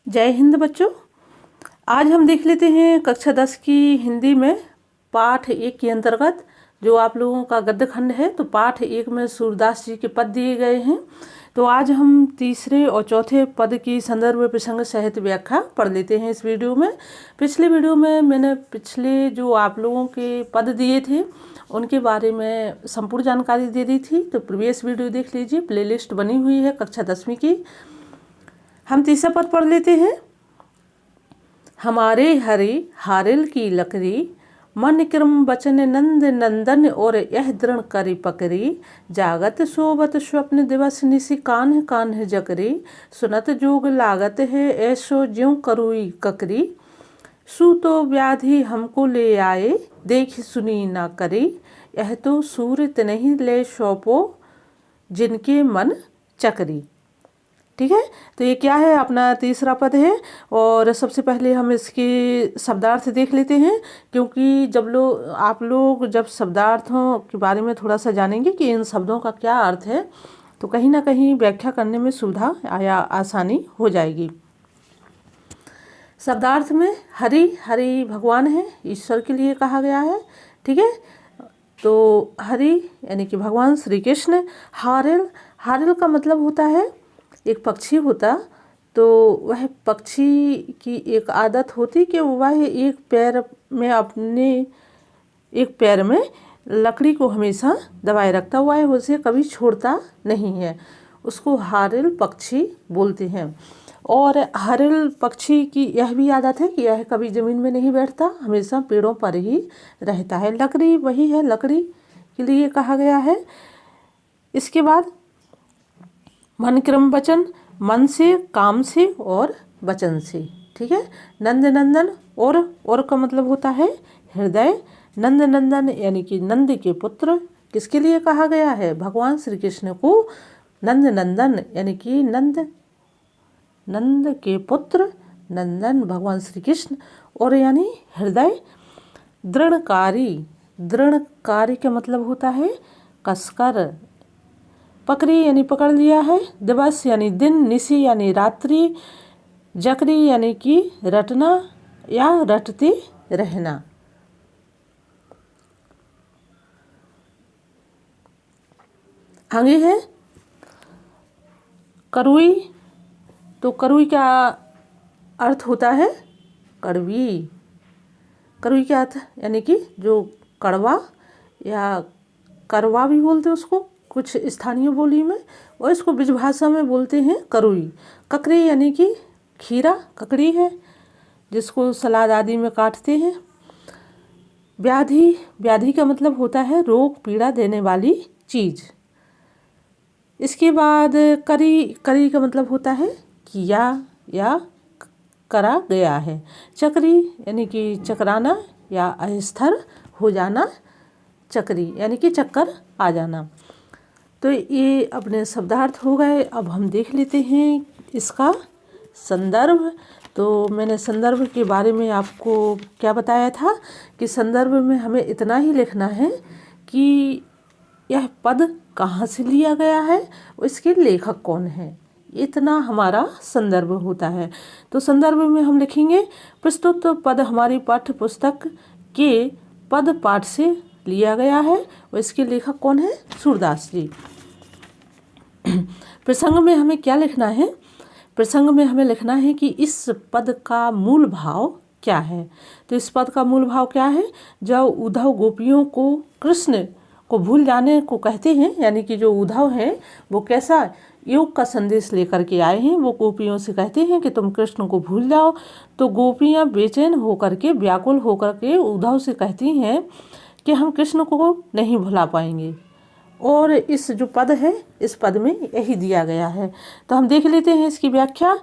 जय हिंद बच्चों। आज हम देख लेते हैं कक्षा 10 की हिंदी में पाठ 1 के अंतर्गत जो आप लोगों का गद्य खंड है। तो पाठ 1 में सूरदास जी के पद दिए गए हैं। तो आज हम तीसरे और चौथे पद की संदर्भ प्रसंग सहित व्याख्या पढ़ लेते हैं इस वीडियो में। पिछले वीडियो में मैंने पिछले जो आप लोगों के पद दिए थे उनके बारे में संपूर्ण जानकारी दे दी थी। तो प्रीवियस वीडियो देख लीजिए, प्लेलिस्ट बनी हुई है कक्षा 10वीं की। हम तीसरा पद पढ़ लेते हैं। हमारे हरे हारिल की लकड़ी, मन क्रम बचन नंद नंदन और यह दृढ़ करी पकड़ी। जागत सोबत स्वप्न दिवस निशि कान्ह कान्ह जकरी। सुनत जोग लागत है ऐसो ज्यों करुई ककरी। सु तो व्याधि हमको ले आए, देख सुनी ना करी। यह तो सूरत नहीं ले सौंपो, जिनके मन चकरी। ठीक है, तो ये क्या है, अपना तीसरा पद है। और सबसे पहले हम इसके शब्दार्थ देख लेते हैं, क्योंकि आप लोग जब शब्दार्थों के बारे में थोड़ा सा जानेंगे कि इन शब्दों का क्या अर्थ है, तो कहीं ना कहीं व्याख्या करने में सुविधा या आसानी हो जाएगी। शब्दार्थ में हरि हरि भगवान है, ईश्वर के लिए कहा गया है। ठीक है, तो हरि यानी कि भगवान श्री कृष्ण। हारिल, हारिल का मतलब होता है एक पक्षी होता, तो वह पक्षी की एक आदत होती कि वह एक पैर में लकड़ी को हमेशा दबाए रखता हुआ है, उसे कभी छोड़ता नहीं है। उसको हारिल पक्षी बोलते हैं। और हारिल पक्षी की यह भी आदत है कि यह कभी ज़मीन में नहीं बैठता, हमेशा पेड़ों पर ही रहता है। लकड़ी वही है, लकड़ी के लिए कहा गया है। इसके बाद मन क्रम वचन, मन से, काम से और वचन से। ठीक है, नंद नंदन, और का मतलब होता है हृदय। नंद नंदन यानी कि नंद के पुत्र, किसके लिए कहा गया है? भगवान श्री कृष्ण को नंद नंदन यानी कि नंद के पुत्र नंदन भगवान श्री कृष्ण। और यानी हृदय। दृढ़कारी, दृढ़कारी का मतलब होता है कसकर। पकड़ी यानी पकड़ लिया है। दिवस यानी दिन, निशि यानी रात्रि, जकरी यानी कि रटना या रटते रहना। आगे है करुई। तो करुई का अर्थ होता है कड़वी। करुई का अर्थ यानी कि जो कड़वा या करवा भी बोलते हैं उसको कुछ स्थानीय बोली में, और इसको ब्रज भाषा में बोलते हैं करुई। ककड़ी यानी कि खीरा, ककड़ी है जिसको सलाद आदि में काटते हैं। व्याधि, व्याधि का मतलब होता है रोग पीड़ा देने वाली चीज़। इसके बाद करी, करी का मतलब होता है किया या करा गया है। चक्री यानी कि चकराना या अस्थिर हो जाना। चक्री यानी कि चक्कर आ जाना। तो ये अपने शब्दार्थ हो गए। अब हम देख लेते हैं इसका संदर्भ। तो मैंने संदर्भ के बारे में आपको क्या बताया था कि संदर्भ में हमें इतना ही लिखना है कि यह पद कहाँ से लिया गया है, इसके लेखक कौन है, इतना हमारा संदर्भ होता है। तो संदर्भ में हम लिखेंगे प्रस्तुत पद हमारी पाठ्य पुस्तक के पद पाठ से लिया गया है और इसके लेखक कौन है? सूरदास जी। प्रसंग में हमें क्या लिखना है? प्रसंग में हमें लिखना है कि इस पद का मूल भाव क्या है। तो इस पद का मूल भाव क्या है? जब उद्धव गोपियों को कृष्ण को भूल जाने को कहते हैं, यानी कि जो उद्धव हैं वो कैसा योग का संदेश लेकर के आए हैं। वो गोपियों से कहते हैं कि तुम कृष्ण को भूल जाओ। तो गोपियाँ बेचैन होकर के, व्याकुल होकर के उद्धव से कहती हैं कि हम कृष्ण को नहीं भुला पाएंगे। और इस जो पद है, इस पद में यही दिया गया है। तो हम देख लेते हैं इसकी व्याख्या।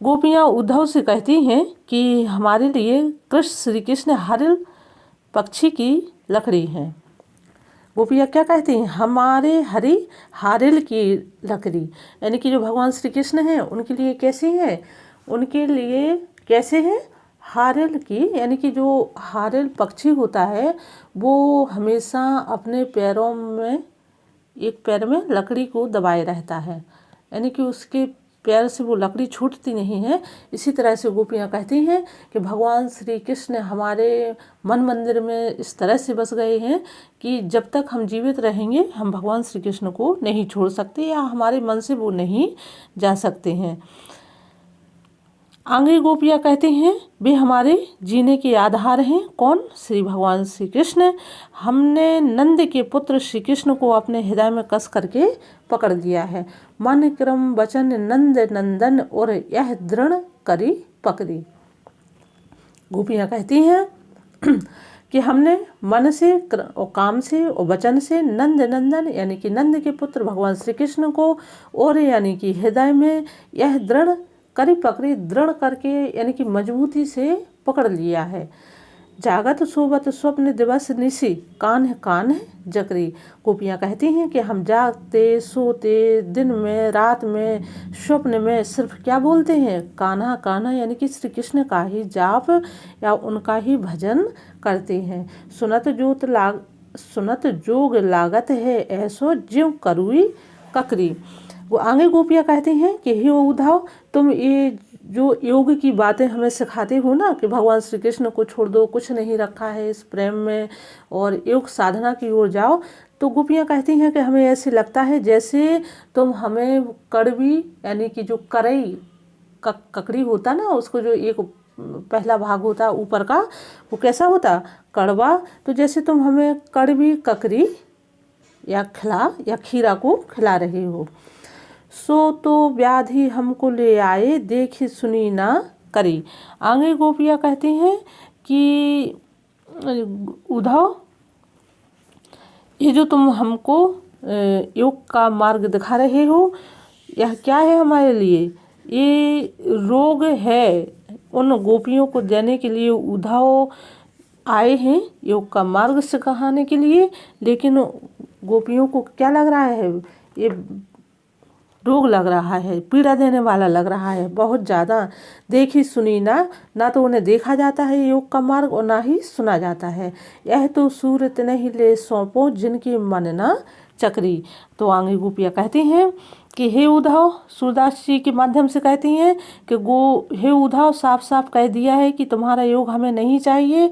गोपियाँ उद्धव से कहती हैं कि हमारे लिए कृष्ण श्री कृष्ण हारिल पक्षी की लकड़ी हैं। गोपियाँ क्या कहती हैं? हमारे हरि हारिल की लकड़ी, यानी कि जो भगवान श्री कृष्ण हैं उनके लिए कैसे हैं? उनके लिए कैसे हैं? हारिल की, यानी कि जो हारिल पक्षी होता है वो हमेशा अपने पैरों में, एक पैर में लकड़ी को दबाए रहता है, यानी कि उसके पैर से वो लकड़ी छूटती नहीं है। इसी तरह से गोपियाँ कहती हैं कि भगवान श्री कृष्ण हमारे मन मंदिर में इस तरह से बस गए हैं कि जब तक हम जीवित रहेंगे हम भगवान श्री कृष्ण को नहीं छोड़ सकते या हमारे मन से वो नहीं जा सकते हैं। आगे गोपियाँ कहती हैं वे हमारे जीने के आधार हैं। कौन? श्री भगवान श्री कृष्ण। हमने नंद के पुत्र श्री कृष्ण को अपने हृदय में कस करके पकड़ लिया है। मन क्रम वचन नंद नंदन और यह दृढ़ करी पकड़ी। गोपियाँ कहती हैं कि हमने मन से और काम से और वचन से नंद नंदन यानी कि नंद के पुत्र भगवान श्री कृष्ण को और यानी कि हृदय में यह दृढ़ करी पकड़ी, दृढ़ करके यानी कि मजबूती से पकड़ लिया है। जागत सोवत स्वप्न दिवस निशी कान्ह कान्ह जकरी। गोपियाँ कहती हैं कि हम जागते सोते दिन में रात में स्वप्न में सिर्फ क्या बोलते हैं? कान्हा कान्हा यानी कि श्री कृष्ण का ही जाप या उनका ही भजन करते हैं। सुनत जोग लागत है ऐसो ज्यों करुई ककरी। वो आगे गोपियाँ कहती हैं कि हे उद्धव, तुम ये जो योग की बातें हमें सिखाते हो ना कि भगवान श्री कृष्ण को छोड़ दो, कुछ नहीं रखा है इस प्रेम में और योग साधना की ओर जाओ, तो गोपियाँ कहती हैं कि हमें ऐसे लगता है जैसे तुम हमें कड़वी यानी कि जो करई ककड़ी होता ना, उसको जो एक पहला भाग होता ऊपर का वो कैसा होता? कड़वा। तो जैसे तुम हमें कड़वी ककड़ी या खीरा को खिला रहे हो। सो तो व्याधि हमको ले आए देखी सुनी ना करी। आगे गोपियाँ कहती हैं कि उद्धव, ये जो तुम हमको योग का मार्ग दिखा रहे हो यह क्या है हमारे लिए? ये रोग है। उन गोपियों को देने के लिए उद्धव आए हैं योग का मार्ग सिखाने के लिए, लेकिन गोपियों को क्या लग रहा है? ये रोग लग रहा है, पीड़ा देने वाला लग रहा है बहुत ज़्यादा। देखी सुनी ना तो उन्हें देखा जाता है योग का मार्ग और ना ही सुना जाता है। यह तो सूरत नहीं ले सौंपो जिनकी मन ना चक्री। तो आगे गोपियाँ कहती हैं कि हे उद्धव, सूरदास जी के माध्यम से कहती हैं कि हे उद्धव, साफ साफ कह दिया है कि तुम्हारा योग हमें नहीं चाहिए,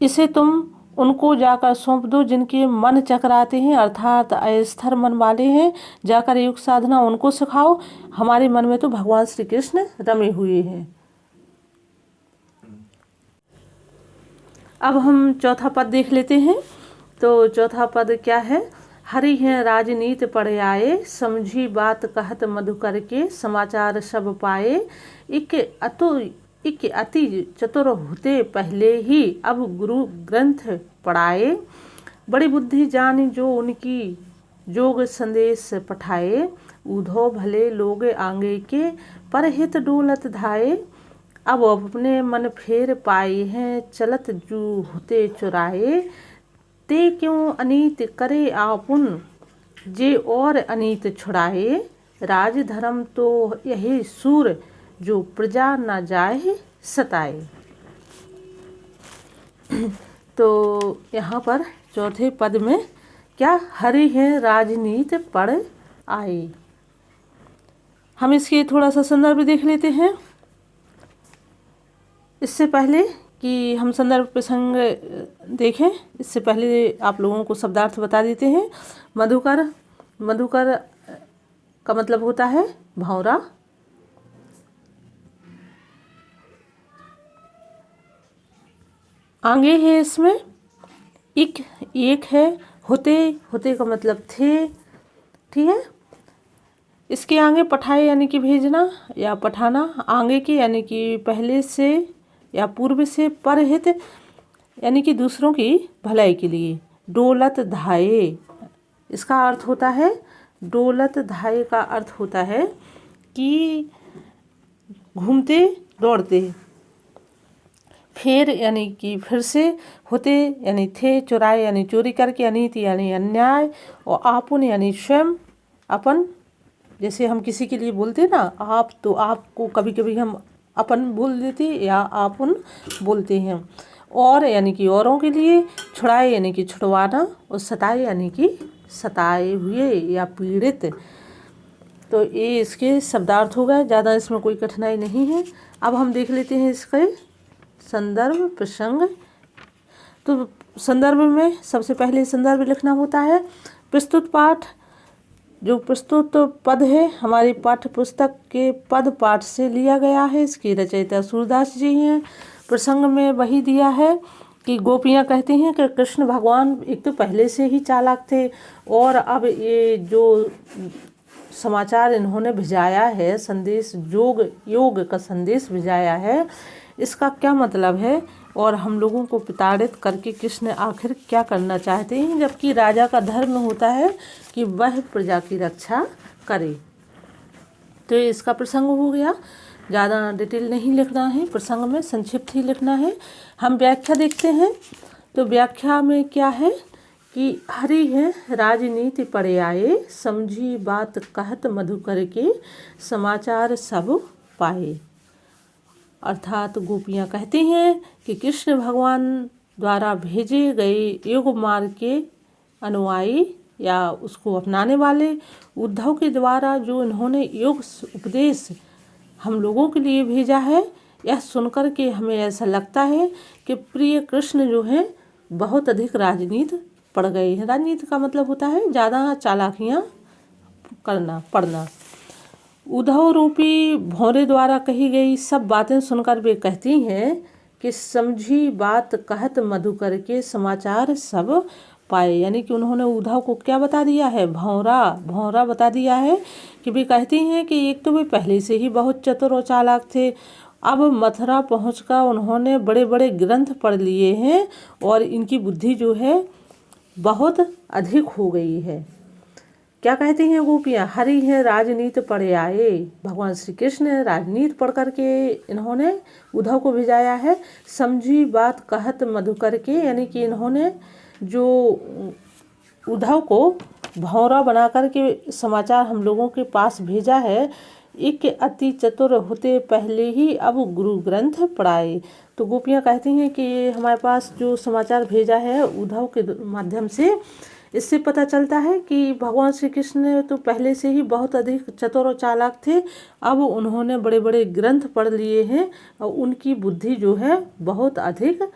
इसे तुम उनको जाकर सौंप दो जिनके मन चकराते हैं अर्थात अस्थिर मन वाले हैं। जाकर योग साधना उनको सिखाओ, हमारे मन में तो भगवान श्री कृष्ण रमे हुए हैं। अब हम चौथा पद देख लेते हैं। तो चौथा पद क्या है? हरि हैं राजनीति पढ़ आए, समझी बात कहत मधुकर के, समाचार सब पाए, इक अति चतुर होते पहले ही अब गुरु ग्रंथ पढ़ाए, बड़ी बुद्धि जानी जो उनकी जोग संदेश पठाए, उद्धव भले लोग आगे के परहित डोलत धाये, अब अपने मन फेर पाए हैं चलत जू होते चुराए, ते क्यों अनीत करे आपुन जे और अनीत छुड़ाए, राज धर्म तो यही सूर जो प्रजा न जाए सताए। तो यहाँ पर चौथे पद में क्या? हरि है राजनीति पढ़ आए। हम इसके थोड़ा सा संदर्भ देख लेते हैं। इससे पहले कि हम संदर्भ प्रसंग देखें, इससे पहले आप लोगों को शब्दार्थ बता देते हैं। मधुकर का मतलब होता है भौरा। आगे है इसमें एक है, होते का मतलब थे, ठीक है। इसके आगे पठाए यानी कि भेजना या पठाना, आगे के यानी कि पहले से या पूर्व से, परहित यानी कि दूसरों की भलाई के लिए, डोलत धाये इसका अर्थ होता है, डोलत धाये का अर्थ होता है कि घूमते दौड़ते, फिर यानी कि फिर से, होते यानी थे, चुराए यानी चोरी करके, अनीति यानी अन्याय, और आपुन यानी स्वयं, अपन जैसे हम किसी के लिए बोलते ना आप, तो आपको कभी कभी हम अपन बोल देते या आपुन बोलते हैं। और यानी कि औरों के लिए, छुड़ाए यानी कि छुड़वाना, और सताए यानी कि सताए हुए या पीड़ित। तो ये इसके शब्दार्थ हो गए, ज़्यादा इसमें कोई कठिनाई नहीं है। अब हम देख लेते हैं इसके संदर्भ प्रसंग। तो संदर्भ में सबसे पहले संदर्भ लिखना होता है। प्रस्तुत पाठ, जो प्रस्तुत पद है हमारी पाठ्य पुस्तक के पद पाठ से लिया गया है। इसकी रचयिता सूरदास जी हैं। प्रसंग में वही दिया है कि गोपियाँ कहती हैं कि कृष्ण भगवान एक तो पहले से ही चालाक थे, और अब ये जो समाचार इन्होंने भिजाया है, संदेश योग का संदेश भिजाया है, इसका क्या मतलब है, और हम लोगों को प्रताड़ित करके कृष्ण आखिर क्या करना चाहते हैं, जबकि राजा का धर्म होता है कि वह प्रजा की रक्षा करे। तो इसका प्रसंग हो गया, ज़्यादा डिटेल नहीं लिखना है, प्रसंग में संक्षिप्त ही लिखना है। हम व्याख्या देखते हैं। तो व्याख्या में क्या है कि हरि है राजनीति पड़े आए, समझी बात कहत मधुकर के, समाचार सब पाए। अर्थात गोपियाँ कहती हैं कि कृष्ण भगवान द्वारा भेजे गए योग मार्ग के अनुयायी या उसको अपनाने वाले उद्धव के द्वारा जो इन्होंने योग उपदेश हम लोगों के लिए भेजा है, यह सुनकर के हमें ऐसा लगता है कि प्रिय कृष्ण जो है बहुत अधिक राजनीति पड़ गए हैं। राजनीति का मतलब होता है ज़्यादा चालाकियाँ पढ़ना। उद्धव रूपी भौरे द्वारा कही गई सब बातें सुनकर वे कहती हैं कि समझी बात कहत मधुकर के, समाचार सब पाए। यानी कि उन्होंने उद्धव को क्या बता दिया है, भौरा बता दिया है। कि वे कहती हैं कि एक तो वे पहले से ही बहुत चतुर और चालाक थे, अब मथुरा पहुंचकर उन्होंने बड़े बड़े ग्रंथ पढ़ लिए हैं और इनकी बुद्धि जो है बहुत अधिक हो गई है। क्या कहती हैं गोपियाँ, हरि है राजनीति पढ़े आए। भगवान श्री कृष्ण राजनीति पढ़ करके इन्होंने उद्धव को भिजाया है। समझी बात कहत मधुकर के, यानी कि इन्होंने जो उद्धव को भौरा बना करके समाचार हम लोगों के पास भेजा है, एक अति चतुर होते पहले ही अब गुरु ग्रंथ पढ़ाए। तो गोपियाँ कहती हैं कि ये हमारे पास जो समाचार भेजा है उद्धव के माध्यम से, इससे पता चलता है कि भगवान श्री कृष्ण तो पहले से ही बहुत अधिक चतुर और चालाक थे, अब उन्होंने बड़े बड़े ग्रंथ पढ़ लिए हैं और उनकी बुद्धि जो है बहुत अधिक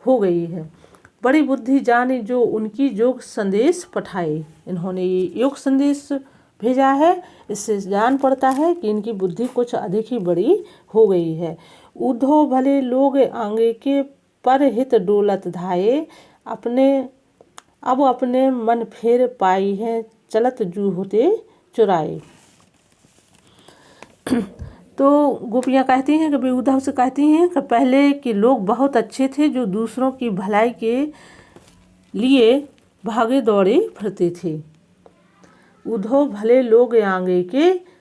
हो गई है। बड़ी बुद्धि जानी जो उनकी योग संदेश पठाए। इन्होंने ये योग संदेश भेजा है, इससे जान पड़ता है कि इनकी बुद्धि कुछ अधिक ही बड़ी हो गई है। उद्धव भले लोग आगे के पर हित डोलत धाये, अपने मन फेर पाई है, चलत जू होते चुराए। तो गोपियाँ कहती हैं कि वे उद्धव से कहती हैं कि पहले के लोग बहुत अच्छे थे, जो दूसरों की भलाई के लिए भागे दौड़े फिरते थे। उद्धव भले लोग आगे के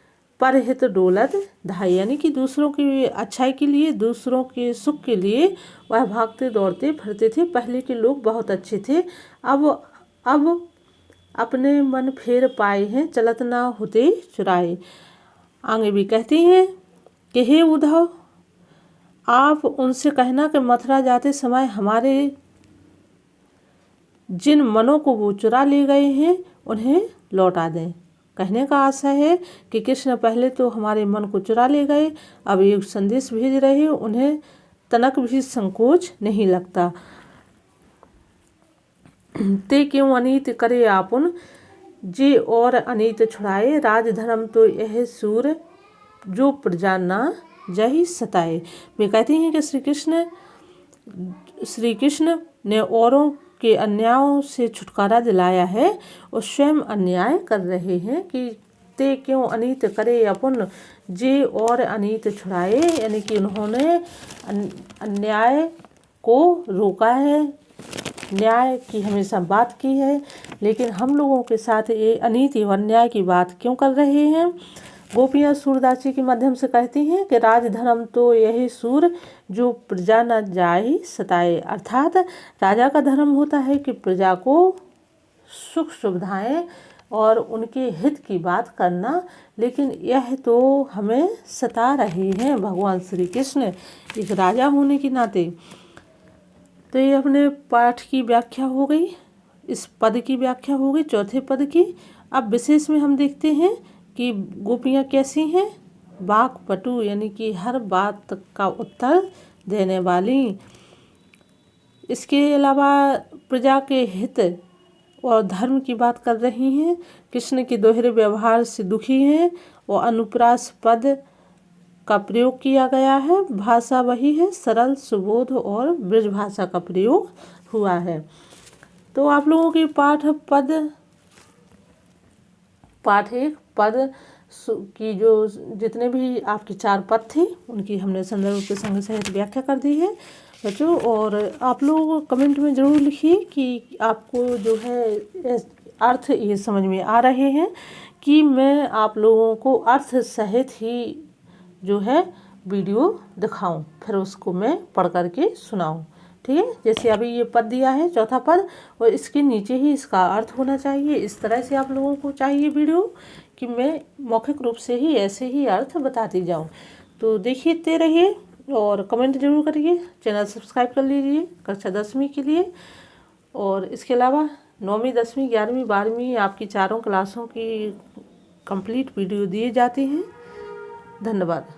परहित डोलत धाई, यानी कि दूसरों की अच्छाई के लिए, दूसरों के सुख के लिए वह भागते दौड़ते फिरते थे। पहले के लोग बहुत अच्छे थे, अब अपने मन फेर पाए हैं, चलत ना होते चुराए। आगे भी कहती हैं कि हे उद्धव, आप उनसे कहना कि मथुरा जाते समय हमारे जिन मनों को वो चुरा ले गए हैं उन्हें लौटा दें। कहने का आशय है कि कृष्ण पहले तो हमारे मन को चुरा ले गए, अब एक संदेश भेज रहे हैं, उन्हें तनक भी संकोच नहीं लगता। ते क्यों अनीत करे आपुन, जे और अनीत छुड़ाए, राजधर्म तो यह सूर जो प्रजा ना जही सताए। वे कहती हैं कि श्री कृष्ण ने औरों के अन्यायों से छुटकारा दिलाया है और स्वयं अन्याय कर रहे हैं। कि ते क्यों अनीत करे अपुन, जे और अनीत छुड़ाए, यानी कि उन्होंने अन्याय को रोका है, न्याय की हमेशा बात की है, लेकिन हम लोगों के साथ ये अनीति और अन्याय की बात क्यों कर रहे हैं। गोपियाँ सूरदास जी के माध्यम से कहती हैं कि राजधर्म तो यही सूर जो प्रजा न जाए सताए। अर्थात राजा का धर्म होता है कि प्रजा को सुख सुविधाएं और उनके हित की बात करना, लेकिन यह तो हमें सता रहे हैं भगवान श्री कृष्ण एक राजा होने के नाते। तो ये अपने पाठ की व्याख्या हो गई, इस पद की व्याख्या हो गई, चौथे पद की। अब विशेष में हम देखते हैं कि गोपियाँ कैसी हैं, वाक्पटु यानी कि हर बात का उत्तर देने वाली। इसके अलावा प्रजा के हित और धर्म की बात कर रही हैं। कृष्ण के दोहरे व्यवहार से दुखी हैं और अनुप्रास पद का प्रयोग किया गया है। भाषा वही है, सरल सुबोध और ब्रज भाषा का प्रयोग हुआ है। तो आप लोगों की पाठ एक पद की जो जितने भी आपके 4 पद थे उनकी हमने संदर्भ के संग सहित व्याख्या कर दी है बच्चों। और आप लोग कमेंट में ज़रूर लिखिए कि आपको जो है अर्थ ये समझ में आ रहे हैं कि मैं आप लोगों को अर्थ सहित ही जो है वीडियो दिखाऊं, फिर उसको मैं पढ़ करके सुनाऊं। ठीक है, जैसे अभी ये पद दिया है चौथा पद और इसके नीचे ही इसका अर्थ होना चाहिए। इस तरह से आप लोगों को चाहिए वीडियो कि मैं मौखिक रूप से ही ऐसे ही अर्थ बताती जाऊं। तो देखते रहिए और कमेंट जरूर करिए। चैनल सब्सक्राइब कर लीजिए कक्षा 10वीं के लिए। और इसके अलावा 9वीं 10वीं 11वीं 12वीं आपकी चारों क्लासों की कंप्लीट वीडियो दिए जाते हैं। धन्यवाद।